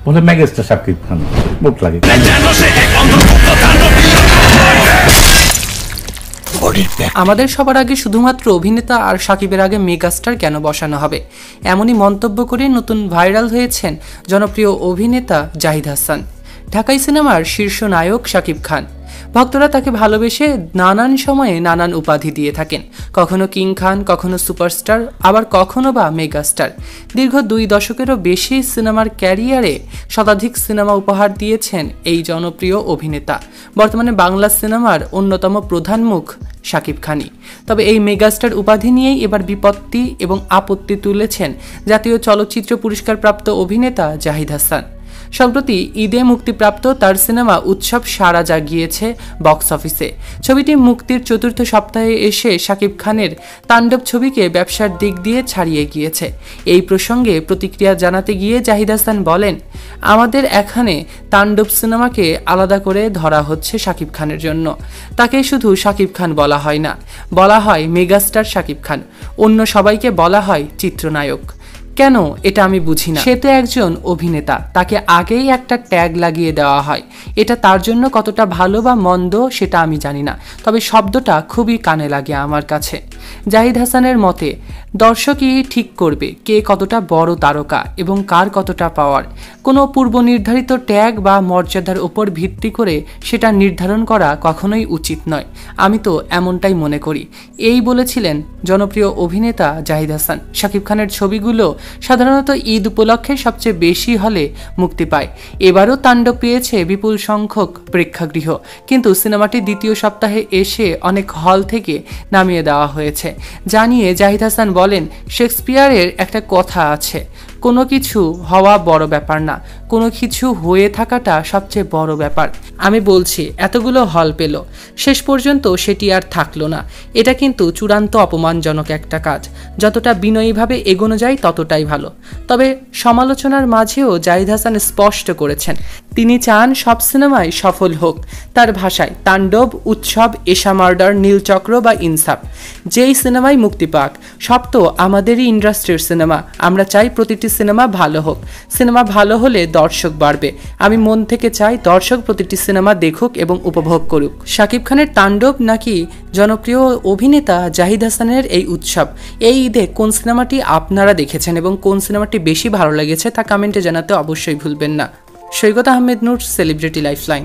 বলে মেগাস্টার শাকিব খান বুক লাগে। আমাদের সবার আগে শুধুমাত্র অভিনেতা আর শাকিবের আগে মেগাস্টার কেন বসানো হবে, এমনই মন্তব্য করে নতুন ভাইরাল হয়েছেন জনপ্রিয় অভিনেতা জাহিদ হাসান। ঢাকাই সিনেমার শীর্ষ নায়ক শাকিব খান। ভক্তরা তাকে ভালোবেসে নানান সময়ে নানান উপাধি দিয়ে থাকেন, কখনো কিং খান, কখনো সুপারস্টার, আবার কখনো বা মেগাস্টার। দীর্ঘ 2 দশকেরও বেশি সিনেমার ক্যারিয়ারে শতাধিক সিনেমা উপহার দিয়েছেন এই জনপ্রিয় অভিনেতা। বর্তমানে বাংলা সিনেমার অন্যতম প্রধান মুখ শাকিব খানই। তবে এই মেগাস্টার উপাধি নিয়েই এবার বিপত্তি এবং আপত্তি তুলেছেন জাতীয় চলচ্চিত্র পুরস্কারপ্রাপ্ত অভিনেতা জাহিদ হাসান। সম্প্রতি ঈদে মুক্তিপ্রাপ্ত তার সিনেমা উৎসব সাড়া জাগিয়েছে বক্স অফিসে। ছবিটি মুক্তির 4র্থ সপ্তাহে এসে শাকিব খানের তাণ্ডব ছবিকে ব্যবসার দিক দিয়ে ছাড়িয়ে গিয়েছে। এই প্রসঙ্গে প্রতিক্রিয়া জানাতে গিয়ে জাহিদ হাসান বলেন, আমাদের এখানে তাণ্ডব সিনেমাকে আলাদা করে ধরা হচ্ছে শাকিব খানের জন্য। তাকে শুধু শাকিব খান বলা হয় না, বলা হয় মেগাস্টার শাকিব খান। অন্য সবাইকে বলা হয় চিত্রনায়ক। কেন এটা আমি বুঝি না। সে তো একজন অভিনেতা, তাকে আগেই একটা ট্যাগ লাগিয়ে দেওয়া হয়। এটা তার জন্য কতটা ভালো বা মন্দ সেটা আমি জানি না, তবে শব্দটা খুবই কানে লাগে আমার কাছে। জাহিদ হাসানের মতে দর্শকই ঠিক করবে কে কতটা বড় তারকা এবং কার কতটা পাওয়ার। কোনো পূর্ব নির্ধারিত ট্যাগ বা মর্যাদার উপর ভিত্তি করে সেটা নির্ধারণ করা কখনোই উচিত নয়। আমি তো এমনটাই মনে করি। এই বলেছিলেন জনপ্রিয় অভিনেতা জাহিদ হাসান। শাকিব খানের ছবিগুলো সাধারণত ঈদ উপলক্ষে সবচেয়ে বেশি হলে মুক্তি পায়। এবারও তাণ্ডব পেয়েছে বিপুল সংখ্যক প্রেক্ষাগৃহ, কিন্তু সিনেমাটি 2য় সপ্তাহে এসে অনেক হল থেকে নামিয়ে দেওয়া হয়েছে। জানিয়ে জাহিদ হাসান বলেন, শেক্সপিয়ারের একটা কথা আছে, কোনো কিছু হওয়া বড় ব্যাপার না, কোনো কিছু হয়ে থাকাটা সবচেয়ে বড় ব্যাপার। আমি বলছি এতগুলো হল পেল, শেষ পর্যন্ত সেটি আর থাকলো না। এটা কিন্তু চূড়ান্ত অপমানজনক একটা কাজ। যতটা বিনয়ীভাবে এগোনো যায় ততটাই ভালো। তবে সমালোচনার মাঝেও জাহিদ হাসান স্পষ্ট করেছেন, তিনি চান সব সিনেমাই সফল হোক। তার ভাষায় তাণ্ডব, উৎসব, এশা মার্ডার, নীলচক্র বা ইনসাফ যেই সিনেমাই মুক্তি পাক, সব তো আমাদেরই ইন্ডাস্ট্রির সিনেমা। আমরা চাই প্রতিটি সিনেমা ভালো হোক। সিনেমা ভালো হলে দর্শক বাড়বে। আমি মন থেকে চাই দর্শক প্রতিটি সিনেমা দেখুক এবং উপভোগ করুক। শাকিব খানের তাণ্ডব নাকি জনপ্রিয় অভিনেতা জাহিদ হাসানের এই উৎসব, এই ঈদে কোন সিনেমাটি আপনারা দেখেছেন এবং কোন সিনেমাটি বেশি ভালো লেগেছে তা কমেন্টে জানাতে অবশ্যই ভুলবেন না। সৈকত আহমেদ নূর, সেলিব্রিটি লাইফলাইন।